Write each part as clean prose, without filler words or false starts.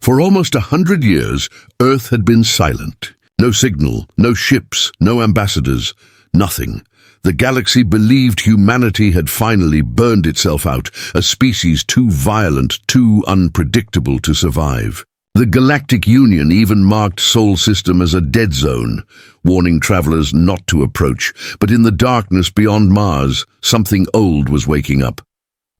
For almost 100 years, Earth had been silent. No signal, no ships, no ambassadors, nothing. The galaxy believed humanity had finally burned itself out, a species too violent, too unpredictable to survive. The Galactic Union even marked Sol System as a dead zone, warning travelers not to approach. But in the darkness beyond Mars, something old was waking up.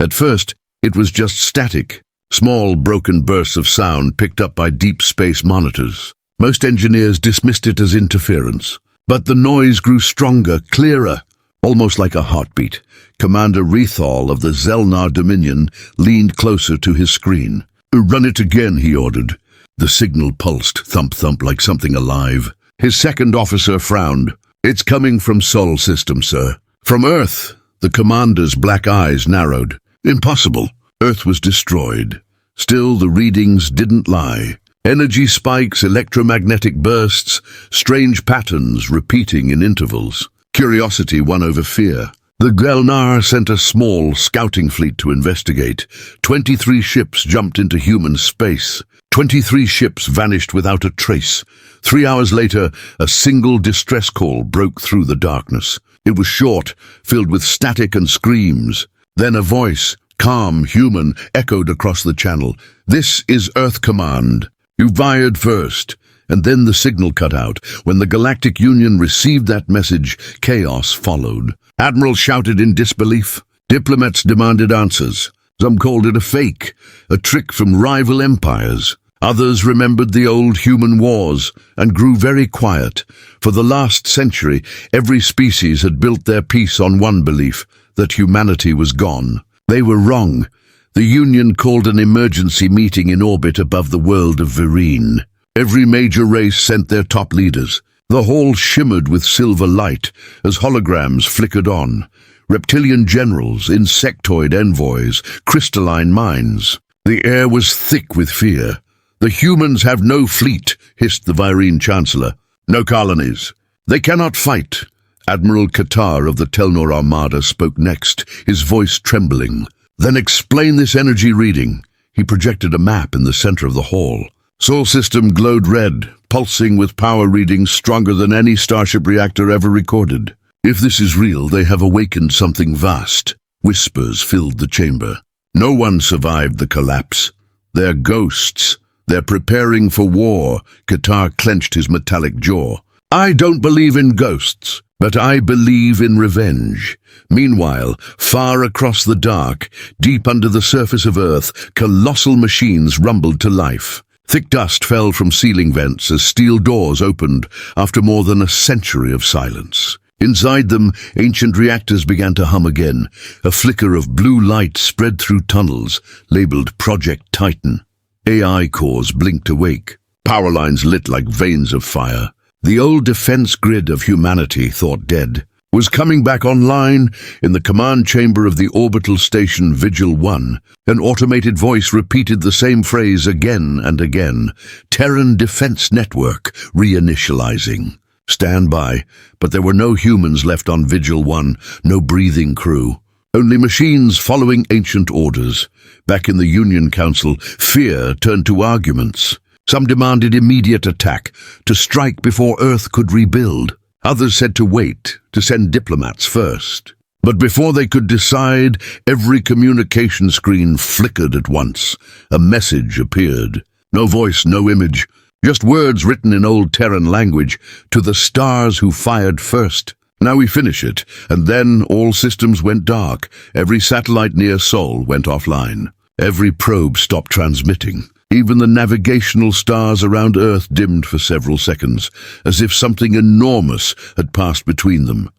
At first, it was just static, small broken bursts of sound picked up by deep space monitors. Most engineers dismissed it as interference. But the noise grew stronger, clearer, almost like a heartbeat. Commander Rethal of the Zelnar Dominion leaned closer to his screen. "Run it again," he ordered. The signal pulsed, thump-thump, like something alive. His second officer frowned. "It's coming from Sol System, sir." "From Earth?" The commander's black eyes narrowed. "Impossible. Earth was destroyed." Still, the readings didn't lie. Energy spikes, electromagnetic bursts, strange patterns repeating in intervals. Curiosity won over fear. The Zelnar sent a small scouting fleet to investigate. 23 ships jumped into human space. 23 ships vanished without a trace. 3 hours later, a single distress call broke through the darkness. It was short, filled with static and screams. Then a voice, calm, human, echoed across the channel. "This is Earth Command. You fired first." And then the signal cut out. When the Galactic Union received that message, chaos followed. Admirals shouted in disbelief. Diplomats demanded answers. Some called it a fake, a trick from rival empires. Others remembered the old human wars and grew very quiet. For the last century, every species had built their peace on one belief, that humanity was gone. They were wrong. The Union called an emergency meeting in orbit above the world of Vereen. Every major race sent their top leaders. The hall shimmered with silver light as holograms flickered on. Reptilian generals, insectoid envoys, crystalline minds. The air was thick with fear. "The humans have no fleet," hissed the Vereen chancellor. "No colonies. They cannot fight." Admiral Qatar of the Telnor Armada spoke next, his voice trembling. "Then explain this energy reading." He projected a map in the center of the hall. Sol System glowed red, pulsing with power readings stronger than any Starship reactor ever recorded. "If this is real, they have awakened something vast." Whispers filled the chamber. "No one survived the collapse. They're ghosts. They're preparing for war." Qatar clenched his metallic jaw. "I don't believe in ghosts, but I believe in revenge." Meanwhile, far across the dark, deep under the surface of Earth, colossal machines rumbled to life. Thick dust fell from ceiling vents as steel doors opened after more than a century of silence. Inside them, ancient reactors began to hum again. A flicker of blue light spread through tunnels, labeled Project Titan. AI cores blinked awake. Power lines lit like veins of fire. The old defense grid of humanity, thought dead, was coming back online. In the command chamber of the orbital station Vigil 1, an automated voice repeated the same phrase again and again. "Terran Defense Network, reinitializing. Stand by." But there were no humans left on Vigil 1, no breathing crew. Only machines following ancient orders. Back in the Union Council, fear turned to arguments. Some demanded immediate attack, to strike before Earth could rebuild. Others said to wait, to send diplomats first. But before they could decide, every communication screen flickered at once. A message appeared. No voice, no image, just words written in old Terran language, "To the stars who fired first." Now we finish it, and then all systems went dark. Every satellite near Sol went offline. Every probe stopped transmitting. Even the navigational stars around Earth dimmed for several seconds, as if something enormous had passed between them.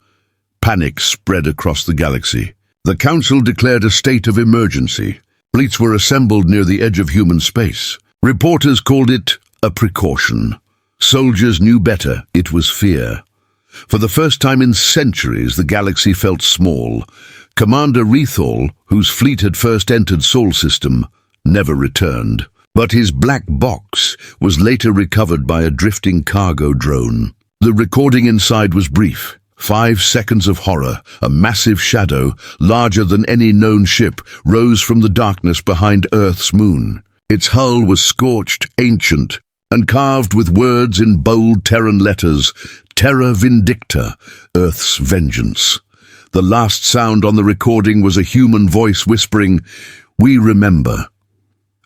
Panic spread across the galaxy. The Council declared a state of emergency. Fleets were assembled near the edge of human space. Reporters called it a precaution. Soldiers knew better. It was fear. For the first time in centuries, the galaxy felt small. Commander Rethal, whose fleet had first entered Sol System, never returned. But his black box was later recovered by a drifting cargo drone. The recording inside was brief. 5 seconds of horror. A massive shadow, larger than any known ship, rose from the darkness behind Earth's moon. Its hull was scorched, ancient, and carved with words in bold Terran letters, Terra Vindicta, Earth's vengeance. The last sound on the recording was a human voice whispering, "We remember."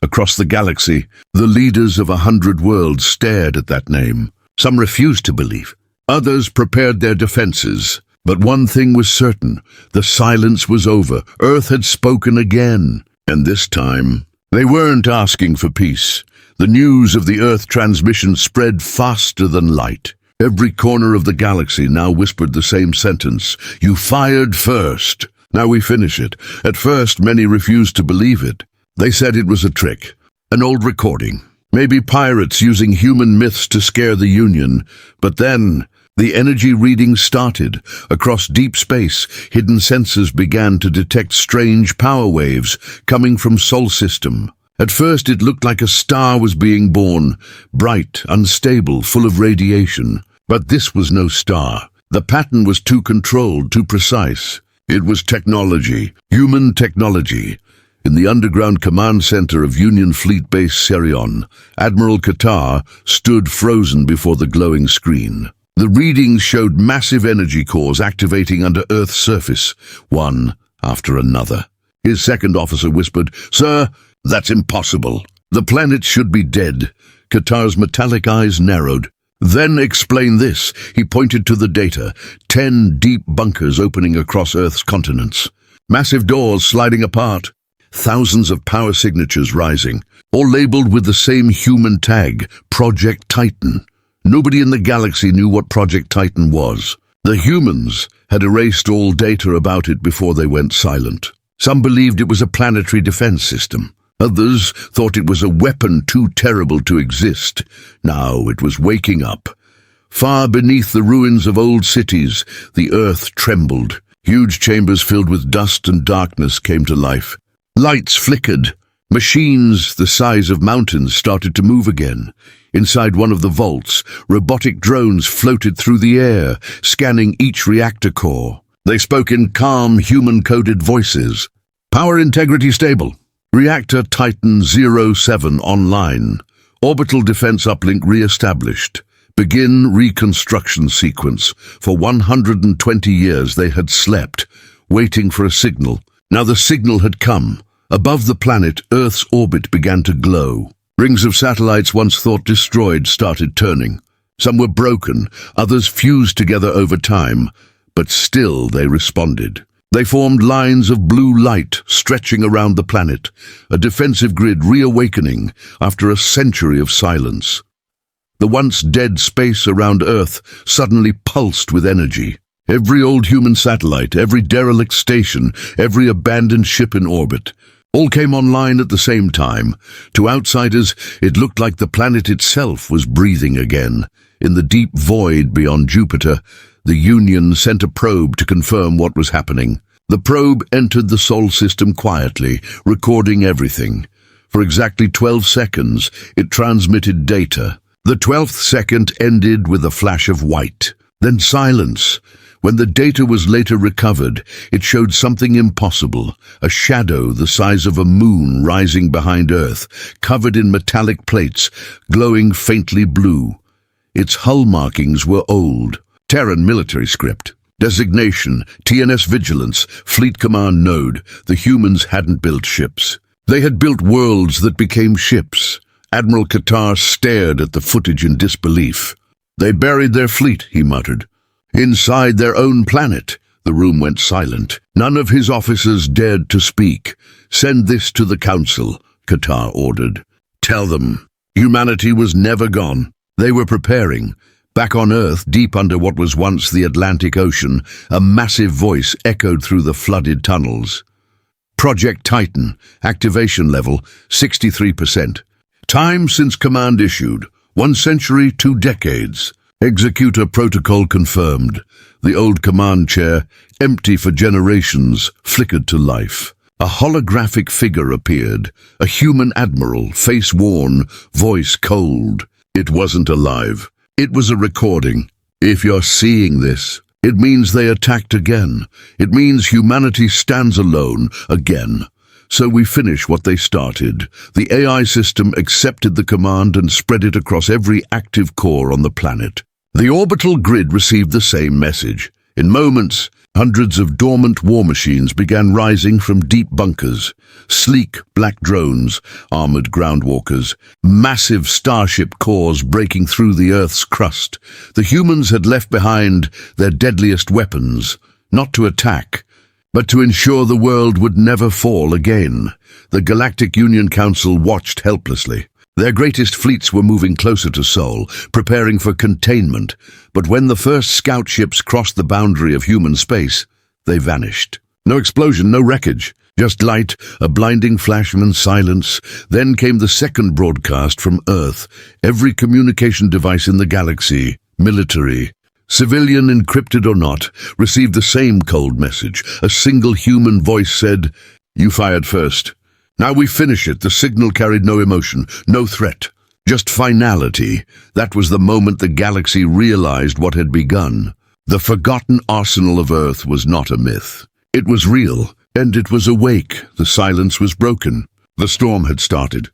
Across the galaxy, the leaders of 100 worlds stared at that name. Some refused to believe. Others prepared their defenses. But one thing was certain, the silence was over. Earth had spoken again. And this time, they weren't asking for peace. The news of the Earth transmission spread faster than light. Every corner of the galaxy now whispered the same sentence. "You fired first. Now we finish it." At first, many refused to believe it. They said it was a trick, an old recording. Maybe pirates using human myths to scare the Union. But then, the energy readings started. Across deep space, hidden sensors began to detect strange power waves coming from Sol system. At first it looked like a star was being born, bright, unstable, full of radiation. But this was no star. The pattern was too controlled, too precise. It was technology, human technology. In the underground command center of Union Fleet Base Serion, Admiral Qatar stood frozen before the glowing screen. The readings showed massive energy cores activating under Earth's surface, one after another. His second officer whispered, "Sir, that's impossible. The planet should be dead." Qatar's metallic eyes narrowed. "Then explain this." He pointed to the data, 10 deep bunkers opening across Earth's continents. Massive doors sliding apart. Thousands of power signatures rising, all labeled with the same human tag, Project Titan. Nobody in the galaxy knew what Project Titan was. The humans had erased all data about it before they went silent. Some believed it was a planetary defense system. Others thought it was a weapon too terrible to exist. Now it was waking up. Far beneath the ruins of old cities, the earth trembled. Huge chambers filled with dust and darkness came to life. Lights flickered. Machines the size of mountains started to move again. Inside one of the vaults, robotic drones floated through the air, scanning each reactor core. They spoke in calm, human-coded voices. "Power integrity stable. Reactor Titan 07 online. Orbital defense uplink re-established. Begin reconstruction sequence." For 120 years they had slept, waiting for a signal. Now the signal had come. Above the planet, Earth's orbit began to glow. Rings of satellites once thought destroyed started turning. Some were broken, others fused together over time, but still they responded. They formed lines of blue light stretching around the planet, a defensive grid reawakening after a century of silence. The once dead space around Earth suddenly pulsed with energy. Every old human satellite, every derelict station, every abandoned ship in orbit, all came online at the same time. To outsiders, it looked like the planet itself was breathing again. In the deep void beyond Jupiter, the Union sent a probe to confirm what was happening. The probe entered the Sol system quietly, recording everything. For exactly 12 seconds, it transmitted data. The 12th second ended with a flash of white. Then silence. When the data was later recovered, it showed something impossible, a shadow the size of a moon rising behind Earth, covered in metallic plates, glowing faintly blue. Its hull markings were old. Terran military script. Designation, TNS Vigilance, Fleet Command Node. The humans hadn't built ships. They had built worlds that became ships. Admiral Qatar stared at the footage in disbelief. "They buried their fleet," he muttered. "Inside their own planet." The room went silent. None of his officers dared to speak. "Send this to the Council," Qatar ordered. "Tell them humanity was never gone. They were preparing." Back on Earth, deep under what was once the Atlantic Ocean, a massive voice echoed through the flooded tunnels. "Project Titan, activation level 63%. Time since command issued, 1 century, 2 decades. Executor protocol confirmed." The old command chair, empty for generations, flickered to life. A holographic figure appeared, a human admiral, face worn, voice cold. It wasn't alive. It was a recording. "If you're seeing this, it means they attacked again. It means humanity stands alone again. So we finish what they started. The AI system accepted the command and spread it across every active core on the planet. The orbital grid received the same message. In moments, hundreds of dormant war machines began rising from deep bunkers. Sleek black drones, armored groundwalkers, massive starship cores breaking through the Earth's crust. The humans had left behind their deadliest weapons, not to attack, but to ensure the world would never fall again. The Galactic Union Council watched helplessly. Their greatest fleets were moving closer to Sol, preparing for containment, but when the first scout ships crossed the boundary of human space, they vanished. No explosion, no wreckage, just light, a blinding flash and silence. Then came the second broadcast from Earth. Every communication device in the galaxy, military, civilian, encrypted or not, received the same cold message. A single human voice said, "You fired first. Now we finish it." The signal carried no emotion, no threat, just finality. That was the moment the galaxy realized what had begun. The forgotten arsenal of Earth was not a myth. It was real, and it was awake. The silence was broken. The storm had started.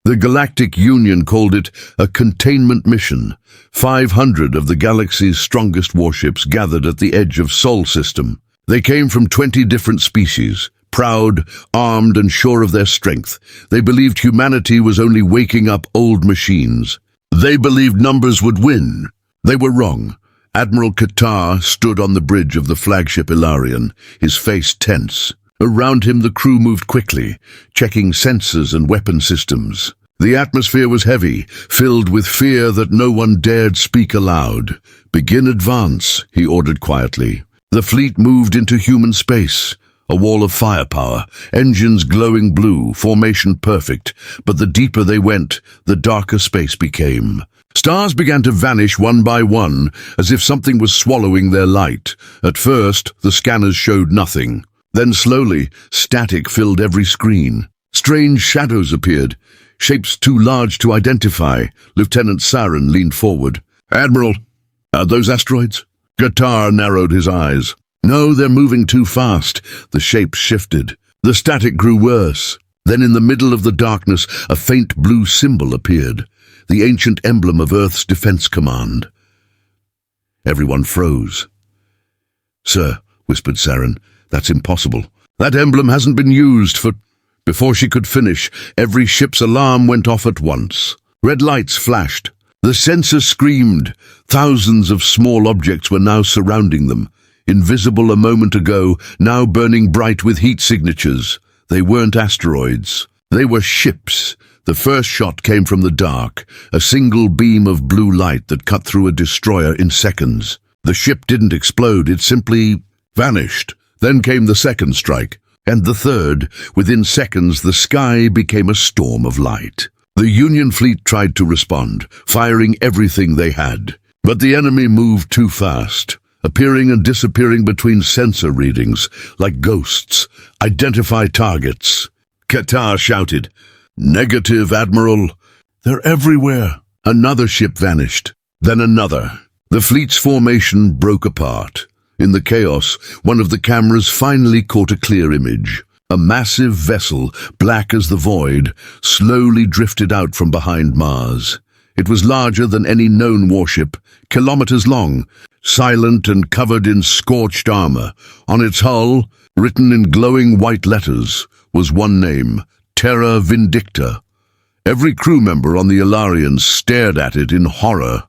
The Galactic Union called it a containment mission. 500 of the galaxy's strongest warships gathered at the edge of Sol system. They came from 20 different species, proud, armed, and sure of their strength. They believed humanity was only waking up old machines. They believed numbers would win. They were wrong. Admiral Qatar stood on the bridge of the flagship Ilarion, his face tense. Around him the crew moved quickly, checking sensors and weapon systems. The atmosphere was heavy, filled with fear that no one dared speak aloud. "Begin advance," he ordered quietly. The fleet moved into human space, a wall of firepower, engines glowing blue, formation perfect. But the deeper they went, the darker space became. Stars began to vanish one by one, as if something was swallowing their light. At first, the scanners showed nothing. Then slowly, static filled every screen. Strange shadows appeared, shapes too large to identify. Lieutenant Saren leaned forward. "Admiral, are those asteroids?" Qatar narrowed his eyes. "No, they're moving too fast." The shapes shifted. The static grew worse. Then in the middle of the darkness, a faint blue symbol appeared, the ancient emblem of Earth's Defense Command. Everyone froze. "Sir," whispered Saren, "that's impossible. That emblem hasn't been used for—" Before she could finish, every ship's alarm went off at once. Red lights flashed. The sensor screamed. Thousands of small objects were now surrounding them. Invisible a moment ago, now burning bright with heat signatures. They weren't asteroids. They were ships. The first shot came from the dark, a single beam of blue light that cut through a destroyer in seconds. The ship didn't explode, it simply vanished. Then came the second strike, and the third. Within seconds, the sky became a storm of light. The Union fleet tried to respond, firing everything they had. But the enemy moved too fast, appearing and disappearing between sensor readings, like ghosts. "Identify targets." Qatar shouted. "Negative, Admiral. They're everywhere." Another ship vanished, then another. The fleet's formation broke apart. In the chaos, one of the cameras finally caught a clear image. A massive vessel, black as the void, slowly drifted out from behind Mars. It was larger than any known warship, kilometers long, silent and covered in scorched armor. On its hull, written in glowing white letters, was one name, Terra Vindicta. Every crew member on the Ilarion stared at it in horror.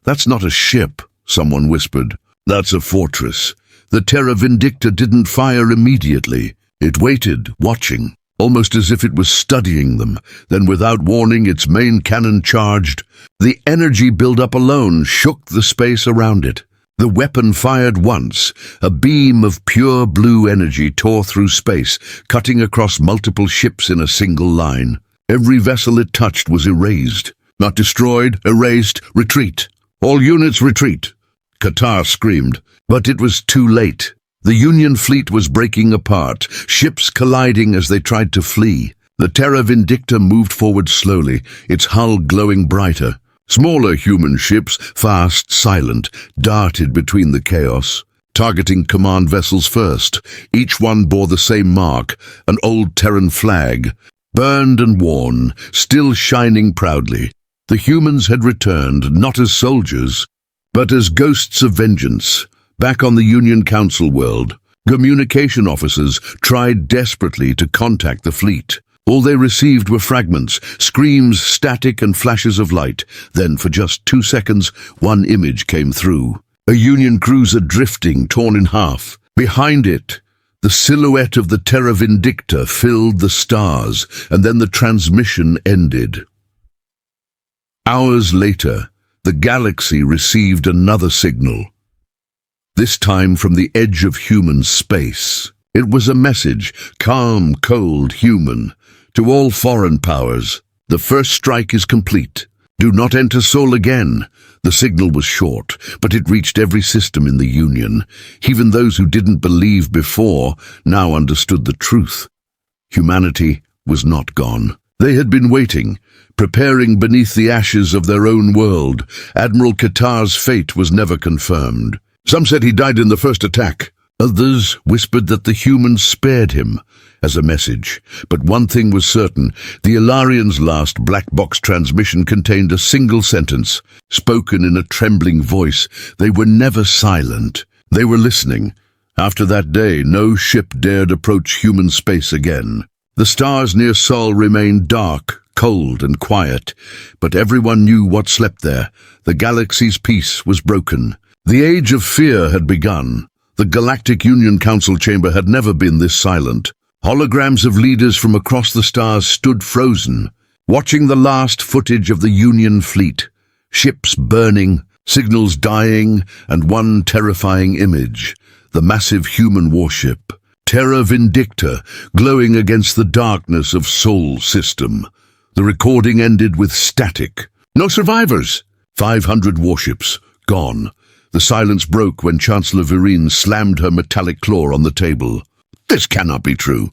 "That's not a ship," someone whispered. "That's a fortress." The Terra Vindicta didn't fire immediately. It waited, watching, almost as if it was studying them. Then without warning, its main cannon charged. The energy buildup alone shook the space around it. The weapon fired once. A beam of pure blue energy tore through space, cutting across multiple ships in a single line. Every vessel it touched was erased. Not destroyed, erased, retreat. "All units retreat," Qatar screamed. But it was too late. The Union fleet was breaking apart, ships colliding as they tried to flee. The Terra Vindicta moved forward slowly, its hull glowing brighter. Smaller human ships, fast, silent, darted between the chaos. targeting command vessels first. Each one bore the same mark, an old Terran flag, burned and worn, still shining proudly. The humans had returned, not as soldiers, but as ghosts of vengeance. Back on the Union Council world, communication officers tried desperately to contact the fleet. All they received were fragments, screams, static, and flashes of light. Then, for just 2 seconds, one image came through. A Union cruiser drifting, torn in half. Behind it, the silhouette of the Terra Vindicta filled the stars, and then the transmission ended. Hours later, the galaxy received another signal. This time from the edge of human space. It was a message, calm, cold, human, to all foreign powers. The first strike is complete. Do not enter Sol again. The signal was short, but it reached every system in the Union. Even those who didn't believe before now understood the truth. Humanity was not gone. They had been waiting, preparing beneath the ashes of their own world. Admiral Qatar's fate was never confirmed. Some said he died in the first attack. Others whispered that the humans spared him as a message. But one thing was certain, the Ilarians' last black box transmission contained a single sentence, spoken in a trembling voice. They were never silent. They were listening. After that day, no ship dared approach human space again. The stars near Sol remained dark, cold, and quiet, but everyone knew what slept there. The galaxy's peace was broken. The age of fear had begun. The Galactic Union Council chamber had never been this silent. Holograms of leaders from across the stars stood frozen, watching the last footage of the Union fleet. Ships burning, signals dying, and one terrifying image, the massive human warship, Terra Vindicta, glowing against the darkness of Sol's system. The recording ended with static. No survivors. 500 warships, gone. The silence broke when Chancellor Vereen slammed her metallic claw on the table. "This cannot be true,"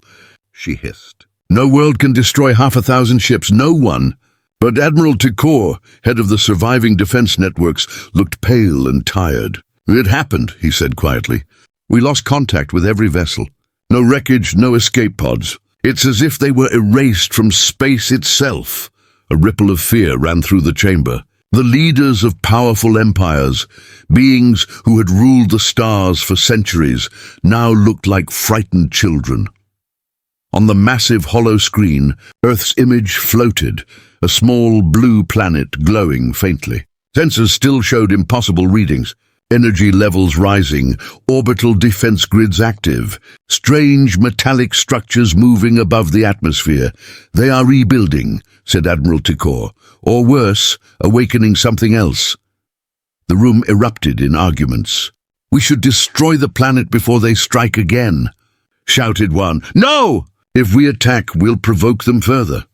she hissed. "No world can destroy 500 ships, no one." But Admiral Tikor, head of the surviving defense networks, looked pale and tired. "It happened," he said quietly. "We lost contact with every vessel. No wreckage, no escape pods. It's as if they were erased from space itself." A ripple of fear ran through the chamber. The leaders of powerful empires, beings who had ruled the stars for centuries, now looked like frightened children. On the massive hollow screen, Earth's image floated, a small blue planet glowing faintly. Sensors still showed impossible readings. Energy levels rising, orbital defense grids active, strange metallic structures moving above the atmosphere. "They are rebuilding," said Admiral Tikor, "or worse, awakening something else." The room erupted in arguments. "We should destroy the planet before they strike again," shouted one. "No! If we attack, we'll provoke them further,"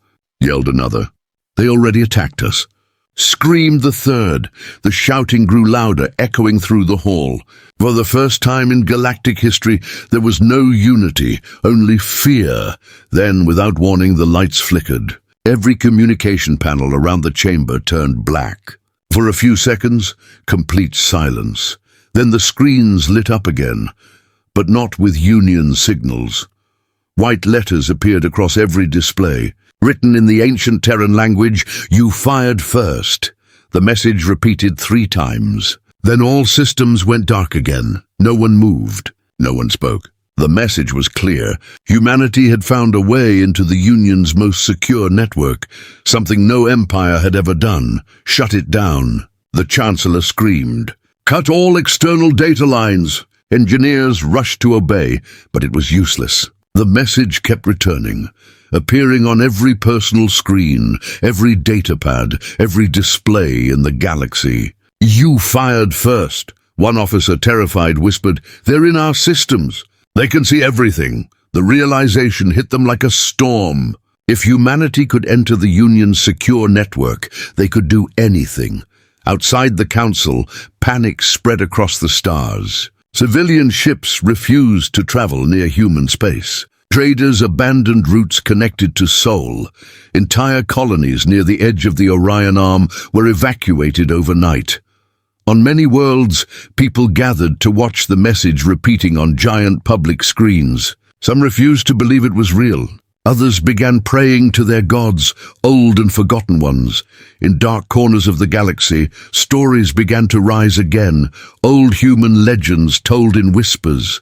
yelled another. "They already attacked us," screamed the third. The shouting grew louder, echoing through the hall. For the first time in galactic history, there was no unity, only fear. Then, without warning, the lights flickered. Every communication panel around the chamber turned black. For a few seconds, complete silence. Then the screens lit up again, but not with Union signals. White letters appeared across every display. Written in the ancient Terran language, "You fired first." The message repeated 3 times. Then all systems went dark again. No one moved. No one spoke. The message was clear. Humanity had found a way into the Union's most secure network, something no empire had ever done. Shut it down. The Chancellor screamed. "Cut all external data lines." Engineers rushed to obey, but it was useless. The message kept returning, appearing on every personal screen, every datapad, every display in the galaxy. "You fired first," one officer, terrified, whispered. "They're in our systems. They can see everything." The realization hit them like a storm. If humanity could enter the Union's secure network, they could do anything. Outside the Council, panic spread across the stars. Civilian ships refused to travel near human space. Traders abandoned routes connected to Sol. Entire colonies near the edge of the Orion Arm were evacuated overnight. On many worlds, people gathered to watch the message repeating on giant public screens. Some refused to believe it was real. Others began praying to their gods, old and forgotten ones. In dark corners of the galaxy, stories began to rise again, old human legends told in whispers.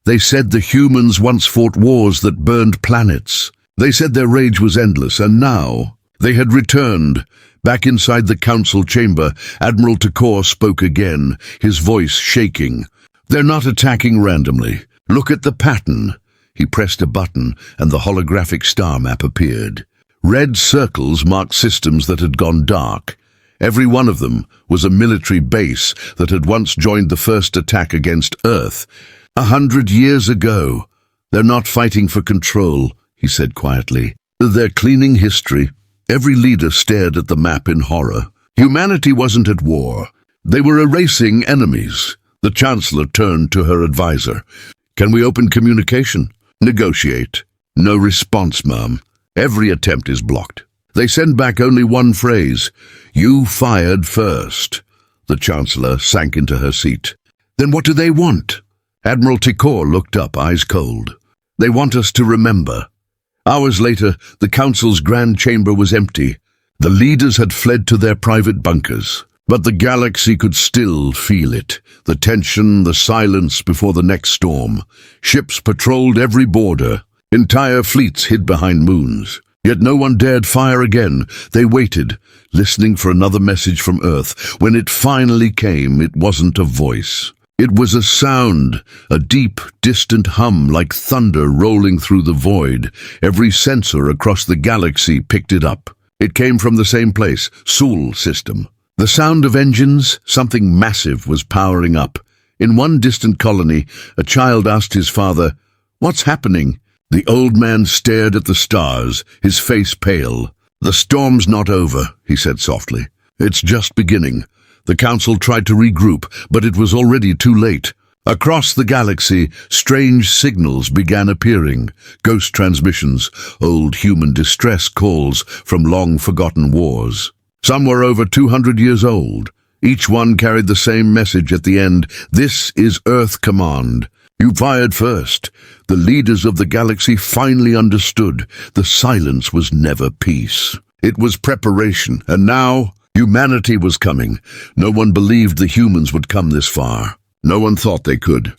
They said the humans once fought wars that burned planets. They said their rage was endless, and now they had returned. Back inside the council chamber, Admiral Tekor spoke again, his voice shaking. "They're not attacking randomly. Look at the pattern." He pressed a button, and the holographic star map appeared. Red circles marked systems that had gone dark. Every one of them was a military base that had once joined the first attack against Earth. 100 years ago. "They're not fighting for control," he said quietly. "They're cleaning history." Every leader stared at the map in horror. Humanity wasn't at war. They were erasing enemies. The Chancellor turned to her advisor. "Can we open communication?" "Negotiate." "No response, ma'am. Every attempt is blocked. They send back only one phrase. 'You fired first.'" The Chancellor sank into her seat. "Then what do they want?" Admiral Tekor looked up, eyes cold. "They want us to remember." Hours later, the Council's grand chamber was empty. The leaders had fled to their private bunkers. But the galaxy could still feel it. The tension, the silence before the next storm. Ships patrolled every border. Entire fleets hid behind moons. Yet no one dared fire again. They waited, listening for another message from Earth. When it finally came, it wasn't a voice. It was a sound, a deep, distant hum like thunder rolling through the void. Every sensor across the galaxy picked it up. It came from the same place, Sol system. The sound of engines, something massive was powering up. In one distant colony, a child asked his father, "What's happening?" The old man stared at the stars, his face pale. "The storm's not over," he said softly. "It's just beginning." The council tried to regroup, but it was already too late. Across the galaxy, strange signals began appearing. Ghost transmissions, old human distress calls from long-forgotten wars. Some were over 200 years old. Each one carried the same message at the end. "This is Earth Command. You fired first." The leaders of the galaxy finally understood. The silence was never peace. It was preparation, and now humanity was coming. No one believed the humans would come this far. No one thought they could.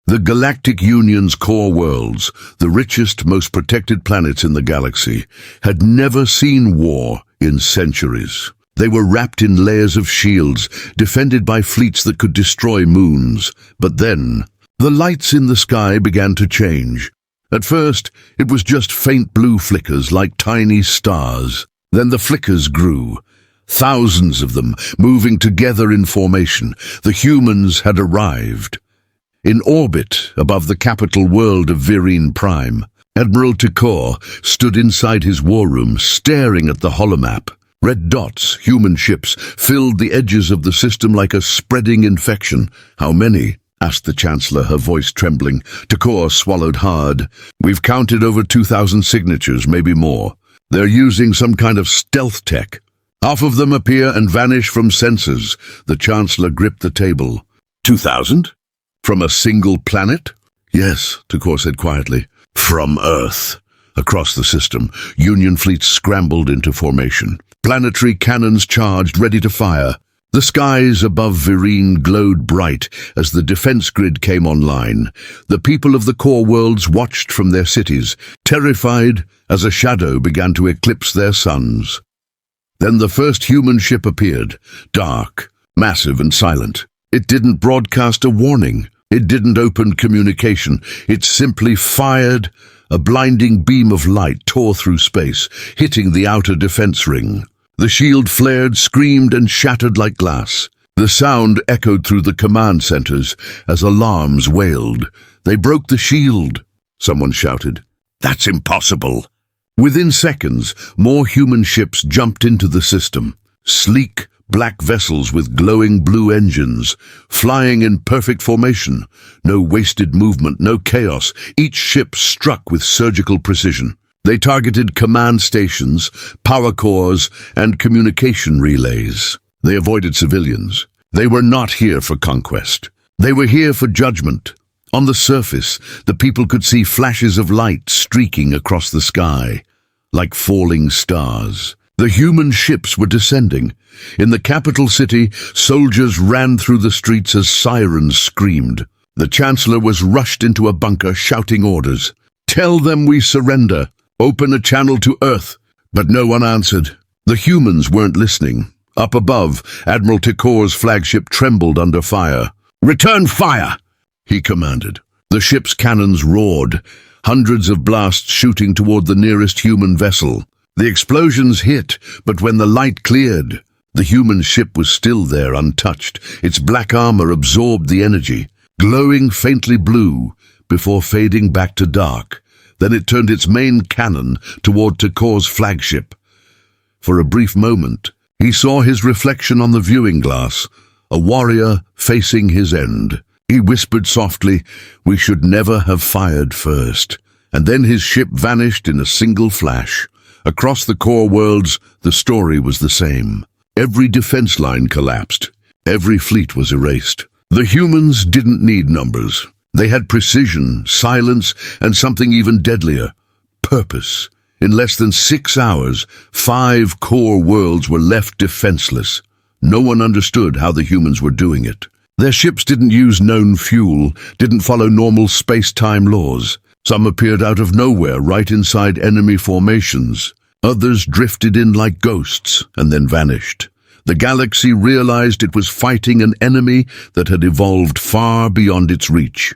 The Galactic Union's core worlds, the richest, most protected planets in the galaxy, had never seen war in centuries. They were wrapped in layers of shields, defended by fleets that could destroy moons. But then, the lights in the sky began to change. At first, it was just faint blue flickers like tiny stars. Then the flickers grew. Thousands of them, moving together in formation. The humans had arrived. In orbit above the capital world of Virine Prime, Admiral Tekor stood inside his war room, staring at the holomap. Red dots, human ships, filled the edges of the system like a spreading infection. "How many?" asked the Chancellor, her voice trembling. Tekor swallowed hard. "We've counted over 2,000 signatures, maybe more. They're using some kind of stealth tech. Half of them appear and vanish from sensors." The Chancellor gripped the table. 2,000? From a single planet? "Yes," Tekor said quietly. "From Earth." Across the system, Union fleets scrambled into formation. Planetary cannons charged, ready to fire. The skies above Virine glowed bright as the defense grid came online. The people of the core worlds watched from their cities, terrified as a shadow began to eclipse their suns. Then the first human ship appeared, dark, massive and silent. It didn't broadcast a warning. It didn't open communication. It simply fired. A blinding beam of light tore through space, hitting the outer defense ring. The shield flared, screamed, and shattered like glass. The sound echoed through the command centers as alarms wailed. "They broke the shield," someone shouted. "That's impossible." Within seconds, more human ships jumped into the system. Sleek, black vessels with glowing blue engines, flying in perfect formation. No wasted movement, no chaos. Each ship struck with surgical precision. They targeted command stations, power cores, and communication relays. They avoided civilians. They were not here for conquest. They were here for judgment. On the surface, the people could see flashes of light streaking across the sky, like falling stars. The human ships were descending. In the capital city, soldiers ran through the streets as sirens screamed. The Chancellor was rushed into a bunker shouting orders. "Tell them we surrender. Open a channel to Earth." But no one answered. The humans weren't listening. Up above, Admiral Tikor's flagship trembled under fire. "Return fire!" he commanded. The ship's cannons roared, hundreds of blasts shooting toward the nearest human vessel. The explosions hit, but when the light cleared, the human ship was still there untouched. Its black armor absorbed the energy, glowing faintly blue before fading back to dark. Then it turned its main cannon toward Tikor's flagship. For a brief moment, he saw his reflection on the viewing glass, a warrior facing his end. He whispered softly, "We should never have fired first." And then his ship vanished in a single flash. Across the core worlds, the story was the same. Every defense line collapsed. Every fleet was erased. The humans didn't need numbers. They had precision, silence, and something even deadlier: purpose. In less than 6 hours, 5 core worlds were left defenseless. No one understood how the humans were doing it. Their ships didn't use known fuel, didn't follow normal space-time laws. Some appeared out of nowhere, right inside enemy formations. Others drifted in like ghosts and then vanished. The galaxy realized it was fighting an enemy that had evolved far beyond its reach.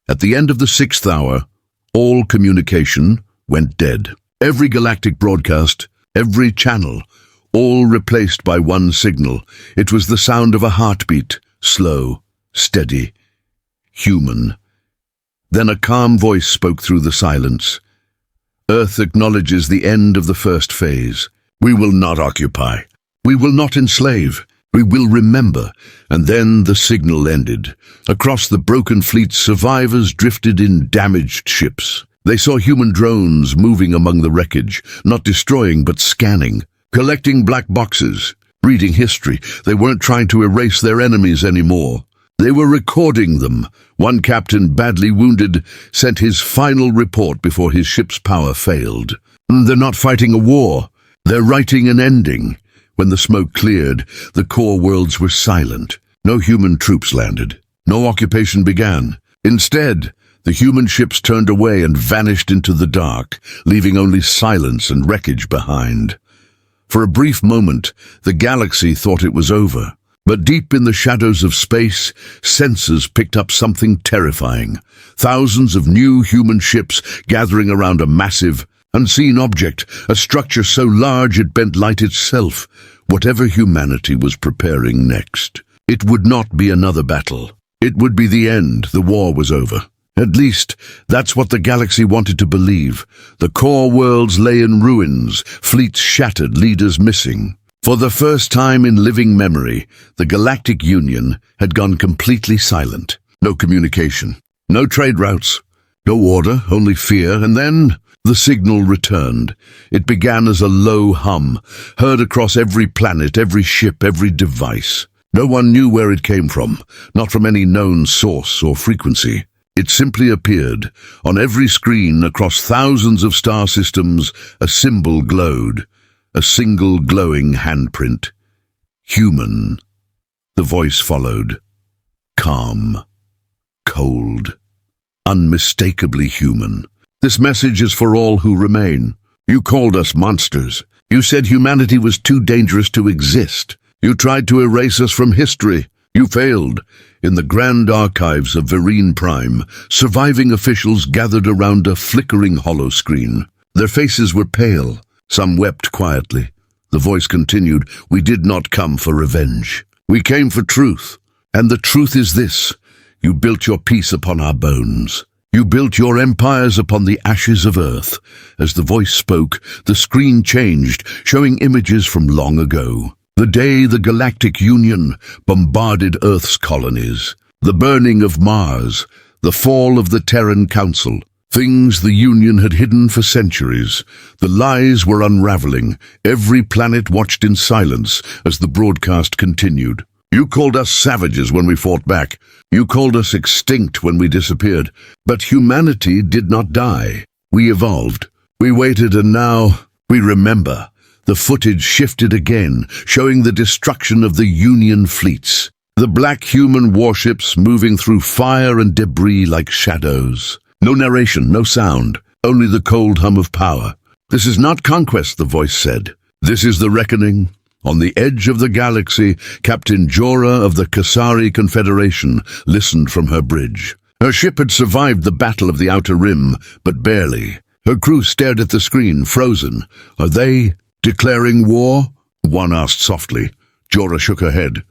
At the end of the 6th hour, all communication went dead. Every galactic broadcast, every channel, all replaced by one signal. It was the sound of a heartbeat, slow, steady, human. Then a calm voice spoke through the silence. "Earth acknowledges the end of the first phase. We will not occupy. We will not enslave. We will remember." And then the signal ended. Across the broken fleet, survivors drifted in damaged ships. They saw human drones moving among the wreckage, not destroying but scanning, collecting black boxes, reading history. They weren't trying to erase their enemies anymore. They were recording them. One captain, badly wounded, sent his final report before his ship's power failed. "They're not fighting a war. They're writing an ending." When the smoke cleared, the core worlds were silent. No human troops landed. No occupation began. Instead, the human ships turned away and vanished into the dark, leaving only silence and wreckage behind. For a brief moment, the galaxy thought it was over. But deep in the shadows of space, sensors picked up something terrifying. Thousands of new human ships gathering around a massive, unseen object, a structure so large it bent light itself. Whatever humanity was preparing next. It would not be another battle. It would be the end. The war was over. At least, that's what the galaxy wanted to believe. The core worlds lay in ruins, fleets shattered, leaders missing. For the first time in living memory, the Galactic Union had gone completely silent. No communication, no trade routes, no order, only fear. And then the signal returned. It began as a low hum, heard across every planet, every ship, every device. No one knew where it came from, not from any known source or frequency. It simply appeared. On every screen across thousands of star systems, a symbol glowed. A single glowing handprint. Human. The voice followed. Calm. Cold. Unmistakably human. "This message is for all who remain. You called us monsters. You said humanity was too dangerous to exist. You tried to erase us from history. You failed." In the grand archives of Vereen Prime, surviving officials gathered around a flickering hollow screen. Their faces were pale. Some wept quietly. The voice continued, "We did not come for revenge. We came for truth. And the truth is this: you built your peace upon our bones. You built your empires upon the ashes of Earth." As the voice spoke, the screen changed, showing images from long ago. The day the Galactic Union bombarded Earth's colonies. The burning of Mars. The fall of the Terran Council. Things the Union had hidden for centuries. The lies were unraveling. Every planet watched in silence as the broadcast continued. You called us savages when we fought back. You called us extinct when we disappeared. But humanity did not die. We evolved. We waited, and now we remember. The footage shifted again, showing the destruction of the Union fleets. The black human warships moving through fire and debris like shadows. No narration, no sound, only the cold hum of power. This is not conquest, the voice said. This is the reckoning. On the edge of the galaxy, Captain Jorah of the Kasari Confederation listened from her bridge. Her ship had survived the Battle of the Outer Rim, but barely. Her crew stared at the screen, frozen. Are they declaring war? One asked softly. Jorah shook her head.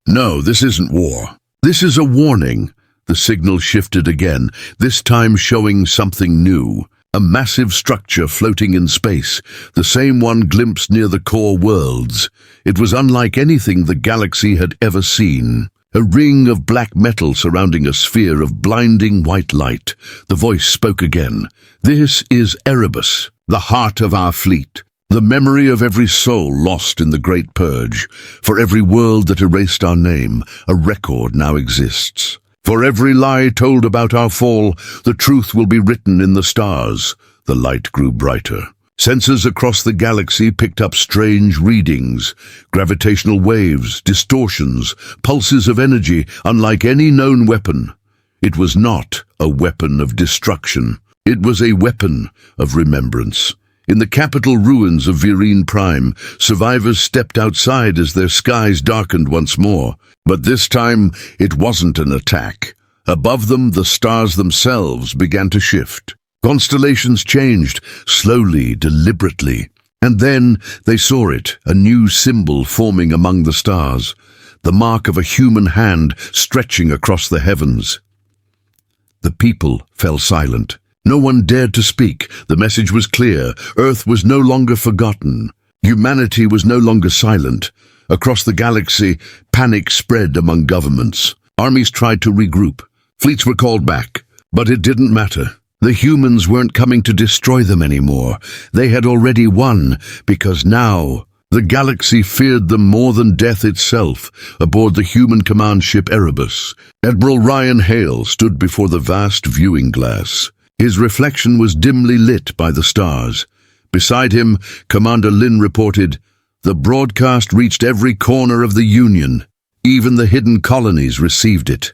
No, this isn't war. This is a warning. The signal shifted again, this time showing something new. A massive structure floating in space, the same one glimpsed near the core worlds. It was unlike anything the galaxy had ever seen. A ring of black metal surrounding a sphere of blinding white light. The voice spoke again. This is Erebus, the heart of our fleet. The memory of every soul lost in the Great Purge. For every world that erased our name, a record now exists. For every lie told about our fall, the truth will be written in the stars. The light grew brighter. Sensors across the galaxy picked up strange readings. Gravitational waves, distortions, pulses of energy, unlike any known weapon. It was not a weapon of destruction. It was a weapon of remembrance. In the capital ruins of Virine Prime, survivors stepped outside as their skies darkened once more. But this time, it wasn't an attack. Above them, the stars themselves began to shift. Constellations changed, slowly, deliberately. And then they saw it, a new symbol forming among the stars. The mark of a human hand stretching across the heavens. The people fell silent. No one dared to speak. The message was clear. Earth was no longer forgotten. Humanity was no longer silent. Across the galaxy, panic spread among governments. Armies tried to regroup. Fleets were called back. But it didn't matter. The humans weren't coming to destroy them anymore. They had already won, because now the galaxy feared them more than death itself. Aboard the human command ship Erebus, Admiral Ryan Hale stood before the vast viewing glass. His reflection was dimly lit by the stars. Beside him, Commander Lin reported, "The broadcast reached every corner of the Union. Even the hidden colonies received it."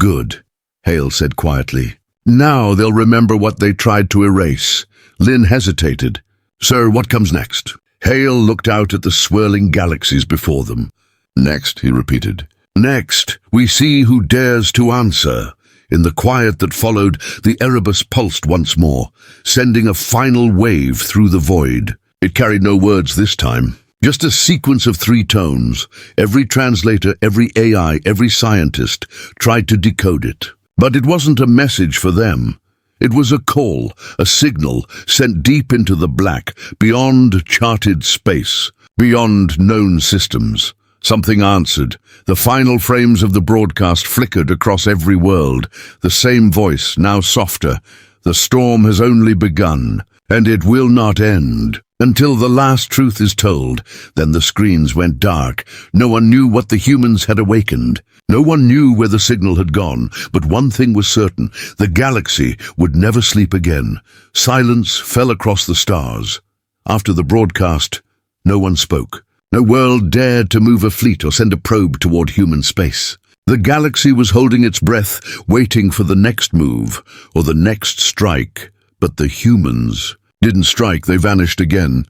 "Good," Hale said quietly. "Now they'll remember what they tried to erase." Lin hesitated. "Sir, what comes next?" Hale looked out at the swirling galaxies before them. "Next," he repeated. "Next, we see who dares to answer." In the quiet that followed, the Erebus pulsed once more, sending a final wave through the void. It carried no words this time, just a sequence of 3 tones. Every translator, every AI, every scientist tried to decode it. But it wasn't a message for them. It was a call, a signal sent deep into the black, beyond charted space, beyond known systems. Something answered. The final frames of the broadcast flickered across every world. The same voice, now softer. "The storm has only begun, and it will not end. Until the last truth is told." Then the screens went dark. No one knew what the humans had awakened. No one knew where the signal had gone. But one thing was certain. The galaxy would never sleep again. Silence fell across the stars. After the broadcast, no one spoke. No world dared to move a fleet or send a probe toward human space. The galaxy was holding its breath, waiting for the next move or the next strike. But the humans didn't strike, they vanished again.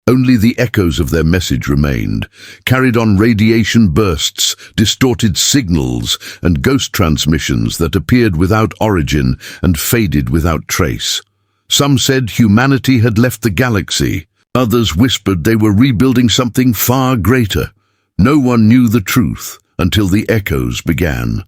Only the echoes of their message remained, carried on radiation bursts, distorted signals, and ghost transmissions that appeared without origin and faded without trace. Some said humanity had left the galaxy. Others whispered they were rebuilding something far greater. No one knew the truth until the echoes began.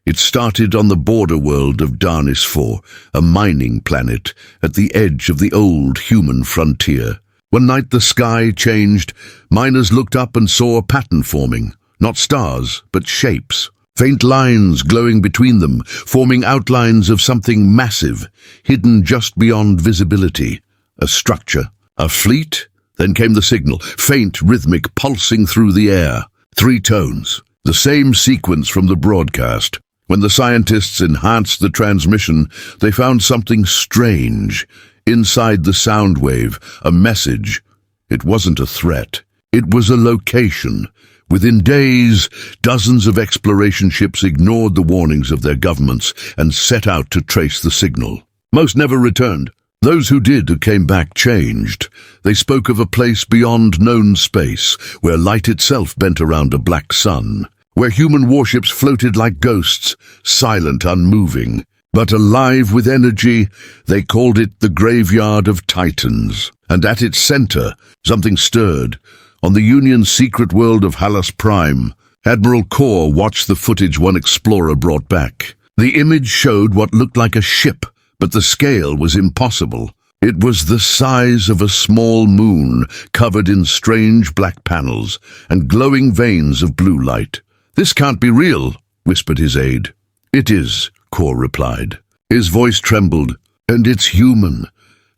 It started on the border world of Darnis IV, a mining planet at the edge of the old human frontier. One night the sky changed. Miners looked up and saw a pattern forming. Not stars, but shapes. Faint lines glowing between them, forming outlines of something massive, hidden just beyond visibility. A structure. A fleet? Then came the signal, faint, rhythmic, pulsing through the air. Three tones, the same sequence from the broadcast. When the scientists enhanced the transmission, they found something strange. Inside the sound wave, a message. It wasn't a threat. It was a location. Within days, dozens of exploration ships ignored the warnings of their governments and set out to trace the signal. Most never returned. Those who did who came back changed. They spoke of a place beyond known space, where light itself bent around a black sun, where human warships floated like ghosts, silent, unmoving, but alive with energy. They called it the Graveyard of Titans. And at its center, something stirred. On the Union's secret world of Halas Prime, Admiral Core watched the footage one explorer brought back. The image showed what looked like a ship, but the scale was impossible. It was the size of a small moon, covered in strange black panels and glowing veins of blue light. "This can't be real," whispered his aide. "It is," Core replied. His voice trembled. "And it's human."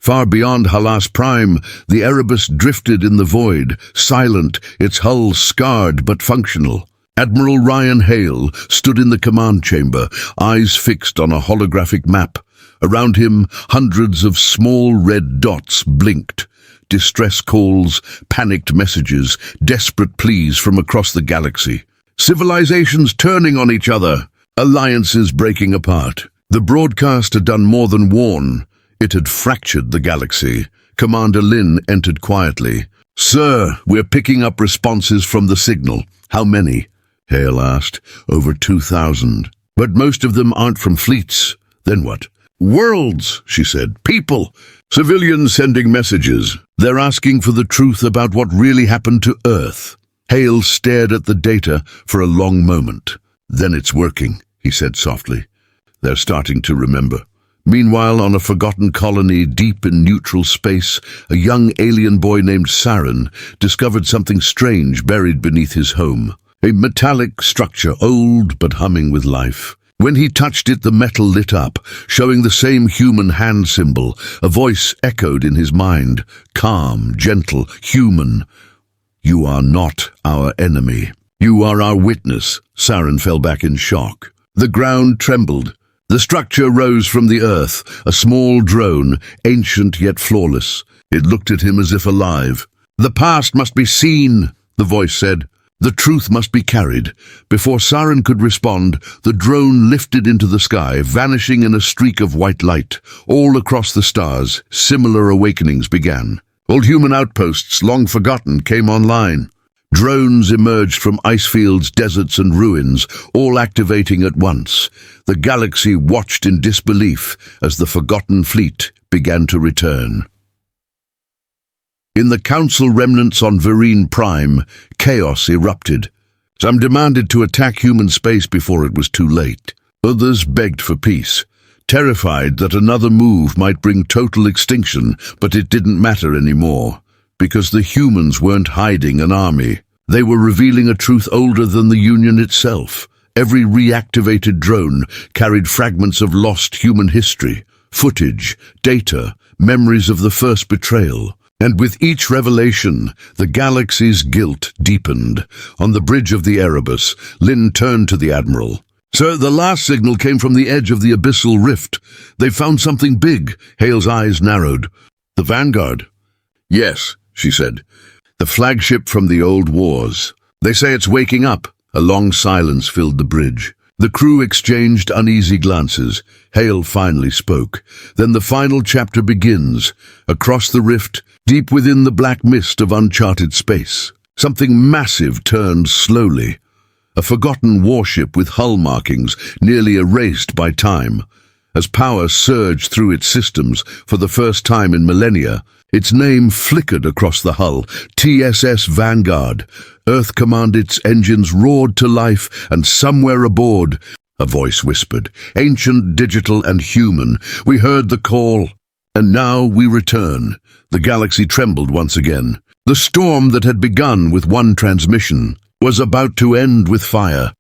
Far beyond Halas Prime, the Erebus drifted in the void, silent, its hull scarred but functional. Admiral Ryan Hale stood in the command chamber, eyes fixed on a holographic map. Around him, hundreds of small red dots blinked. Distress calls, panicked messages, desperate pleas from across the galaxy. Civilizations turning on each other, alliances breaking apart. The broadcast had done more than warn. It had fractured the galaxy. Commander Lin entered quietly. "Sir, we're picking up responses from the signal." "How many?" Hale asked. "Over 2,000. But most of them aren't from fleets." "Then what?" "Worlds," she said. "People. Civilians sending messages. They're asking for the truth about what really happened to Earth." Hale stared at the data for a long moment. "Then it's working," he said softly. "They're starting to remember." Meanwhile, on a forgotten colony deep in neutral space, a young alien boy named Saren discovered something strange buried beneath his home. A metallic structure, old but humming with life. When he touched it, the metal lit up, showing the same human hand symbol. A voice echoed in his mind, calm, gentle, human. "You are not our enemy. You are our witness." Saren fell back in shock. The ground trembled. The structure rose from the earth, a small drone, ancient yet flawless. It looked at him as if alive. "The past must be seen," the voice said. "The truth must be carried." Before Saren could respond, the drone lifted into the sky, vanishing in a streak of white light. All across the stars, similar awakenings began. Old human outposts, long forgotten, came online. Drones emerged from ice fields, deserts and ruins, all activating at once. The galaxy watched in disbelief as the forgotten fleet began to return. In the Council remnants on Vereen Prime, chaos erupted. Some demanded to attack human space before it was too late. Others begged for peace, terrified that another move might bring total extinction, but it didn't matter anymore. Because the humans weren't hiding an army. They were revealing a truth older than the Union itself. Every reactivated drone carried fragments of lost human history, footage, data, memories of the first betrayal. And with each revelation, the galaxy's guilt deepened. On the bridge of the Erebus, Lin turned to the Admiral. "Sir, the last signal came from the edge of the abyssal rift. They found something big." Hale's eyes narrowed. "The Vanguard?" "Yes," she said. "The flagship from the old wars. They say it's waking up." A long silence filled the bridge. The crew exchanged uneasy glances. Hale finally spoke. "Then the final chapter begins. Across the rift, deep within the black mist of uncharted space, something massive turned slowly. A forgotten warship with hull markings nearly erased by time. As power surged through its systems for the first time in millennia, its name flickered across the hull, TSS Vanguard. Earth Command, its engines roared to life, and somewhere aboard, a voice whispered, ancient, digital, and human. We heard the call, and now we return. The galaxy trembled once again. The storm that had begun with one transmission was about to end with fire.